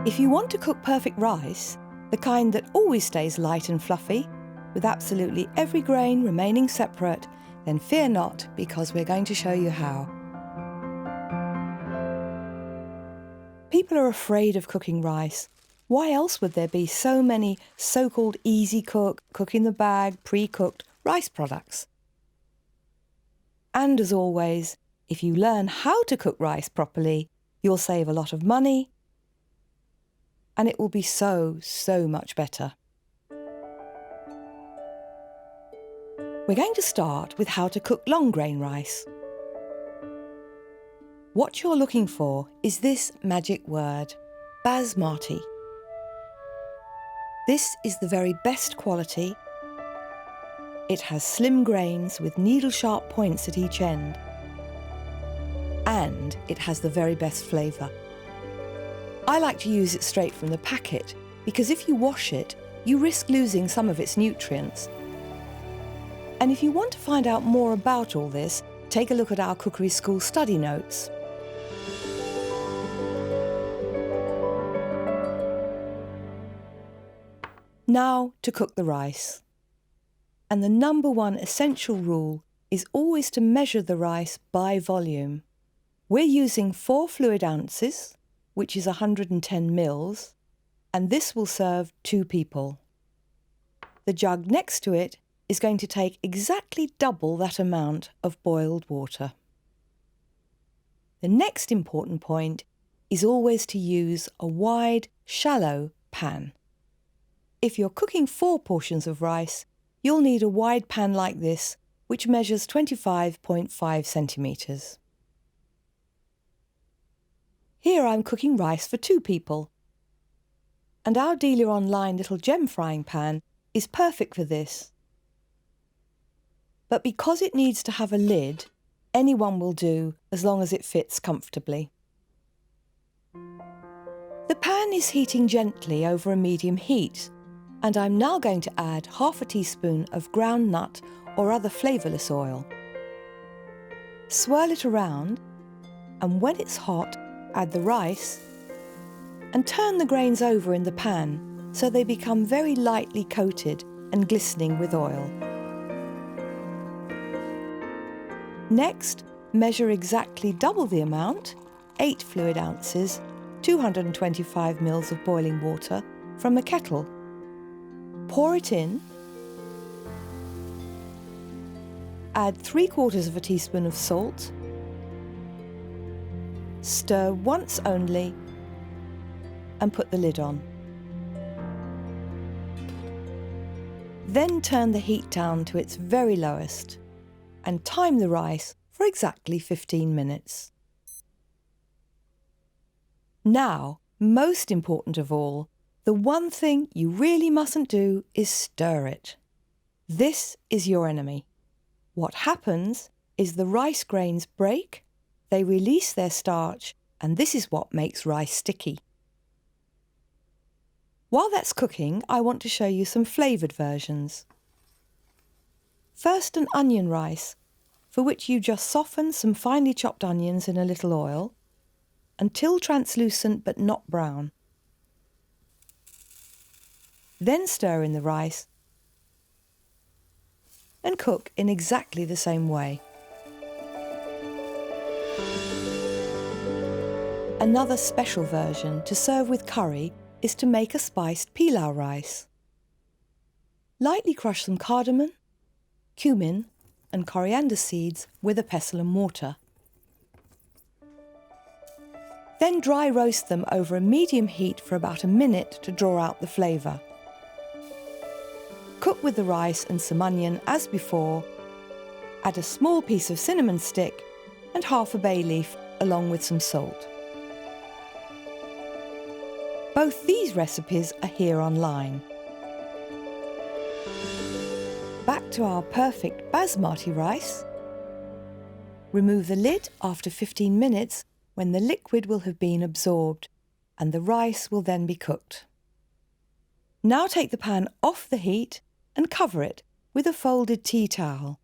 If you want to cook perfect rice, the kind that always stays light and fluffy, with absolutely every grain remaining separate, then fear not, because we're going to show you how. People are afraid of cooking rice. Why else would there be so many so-called easy cook, cook in the bag, pre-cooked rice products? And as always, if you learn how to cook rice properly, you'll save a lot of money, and it will be so much better. We're going to start with how to cook long grain rice. What you're looking for is this magic word, basmati. This is the very best quality. It has slim grains with needle-sharp points at each end. And it has the very best flavour. I like to use it straight from the packet because if you wash it, you risk losing some of its nutrients. And if you want to find out more about all this, take a look at our Cookery School study notes. Now to cook the rice. And the number one essential rule is always to measure the rice by volume. We're using 4 fluid ounces, which is 110 mils, and this will serve 2 people. The jug next to it is going to take exactly double that amount of boiled water. The next important point is always to use a wide, shallow pan. If you're cooking 4 portions of rice, you'll need a wide pan like this, which measures 25.5 centimetres. Here I'm cooking rice for 2 people. And our Delia Online little gem frying pan is perfect for this. But because it needs to have a lid, anyone will do as long as it fits comfortably. The pan is heating gently over a medium heat, and I'm now going to add half a teaspoon of ground nut or other flavourless oil. Swirl it around, and when it's hot, add the rice and turn the grains over in the pan so they become very lightly coated and glistening with oil. Next, measure exactly double the amount, 8 fluid ounces, 225 mils of boiling water, from a kettle. Pour it in, add 3/4 of a teaspoon of salt, stir once only, and put the lid on. Then turn the heat down to its very lowest and time the rice for exactly 15 minutes. Now, most important of all, the one thing you really mustn't do is stir it. This is your enemy. What happens is the rice grains break, they release their starch, and this is what makes rice sticky. While that's cooking, I want to show you some flavoured versions. First, an onion rice, for which you just soften some finely chopped onions in a little oil until translucent but not brown. Then stir in the rice and cook in exactly the same way. Another special version to serve with curry is to make a spiced pilau rice. Lightly crush some cardamom, cumin and coriander seeds with a pestle and mortar. Then dry roast them over a medium heat for about a minute to draw out the flavour. Cook with the rice and some onion as before. Add a small piece of cinnamon stick and half a bay leaf along with some salt. Both these recipes are here online. Back to our perfect basmati rice. Remove the lid after 15 minutes when the liquid will have been absorbed and the rice will then be cooked. Now take the pan off the heat and cover it with a folded tea towel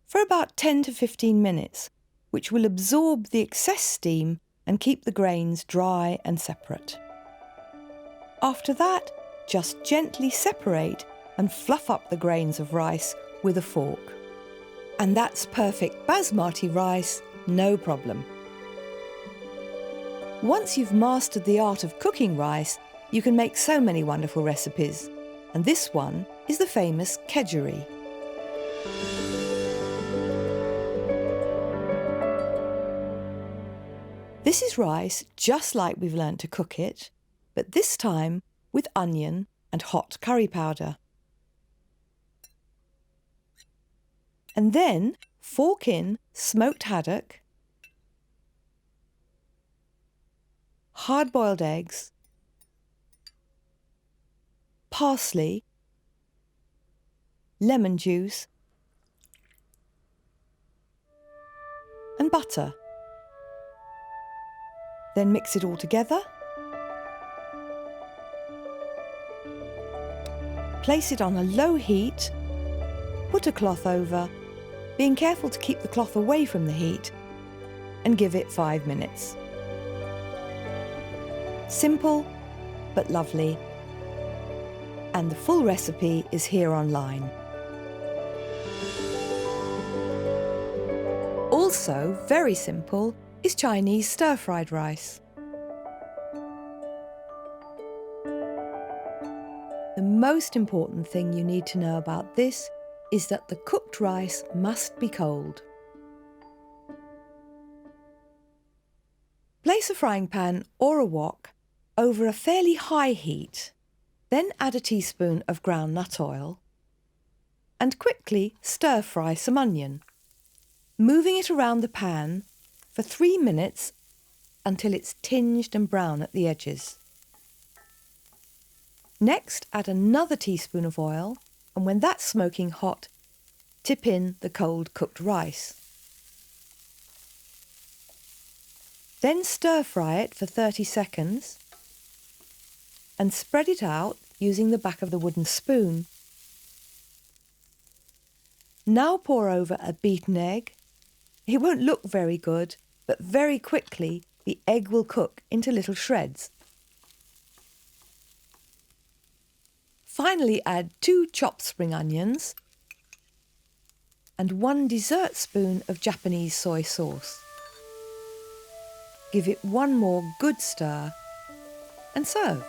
for about 10 to 15 minutes, which will absorb the excess steam and keep the grains dry and separate. After that, just gently separate and fluff up the grains of rice with a fork. And that's perfect basmati rice, no problem. Once you've mastered the art of cooking rice, you can make so many wonderful recipes. And this one is the famous Kedgeree. This is rice just like we've learnt to cook it, but this time with onion and hot curry powder. And then fork in smoked haddock, hard-boiled eggs, parsley, lemon juice, and butter. Then mix it all together. Place it on a low heat, put a cloth over, being careful to keep the cloth away from the heat, and give it 5 minutes. Simple, but lovely. And the full recipe is here online. Also, very simple, is Chinese stir-fried rice. The most important thing you need to know about this is that the cooked rice must be cold. Place a frying pan or a wok over a fairly high heat, then add a teaspoon of ground nut oil and quickly stir-fry some onion, moving it around the pan for 3 minutes until it's tinged and brown at the edges. Next, add another teaspoon of oil, and when that's smoking hot, tip in the cold cooked rice. Then stir-fry it for 30 seconds and spread it out using the back of the wooden spoon. Now pour over a beaten egg. It won't look very good, but very quickly the egg will cook into little shreds. Finally, add 2 chopped spring onions and 1 dessert spoon of Japanese soy sauce. Give it one more good stir and serve.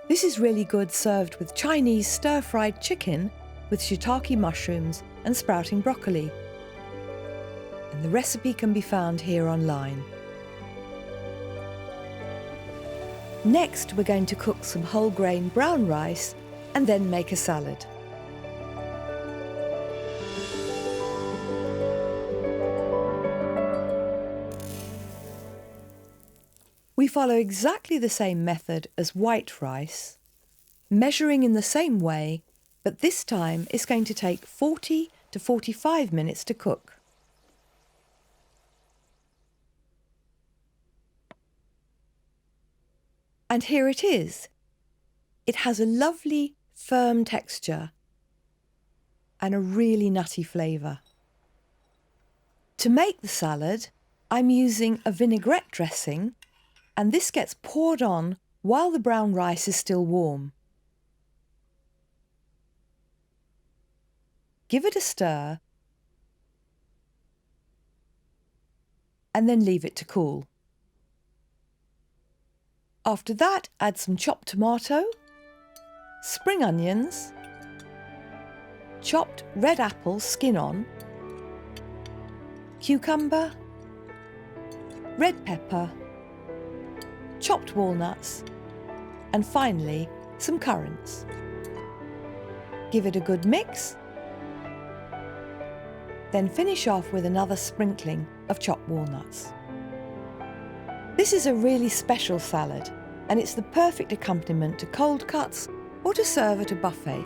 This is really good served with Chinese stir-fried chicken with shiitake mushrooms and sprouting broccoli. And the recipe can be found here online. Next, we're going to cook some whole grain brown rice and then make a salad. We follow exactly the same method as white rice, measuring in the same way, but this time it's going to take 40 to 45 minutes to cook. And here it is. It has a lovely, firm texture and a really nutty flavour. To make the salad, I'm using a vinaigrette dressing, and this gets poured on while the brown rice is still warm. Give it a stir and then leave it to cool. After that, add some chopped tomato, spring onions, chopped red apple skin on, cucumber, red pepper, chopped walnuts, and finally some currants. Give it a good mix, then finish off with another sprinkling of chopped walnuts. This is a really special salad, and it's the perfect accompaniment to cold cuts or to serve at a buffet.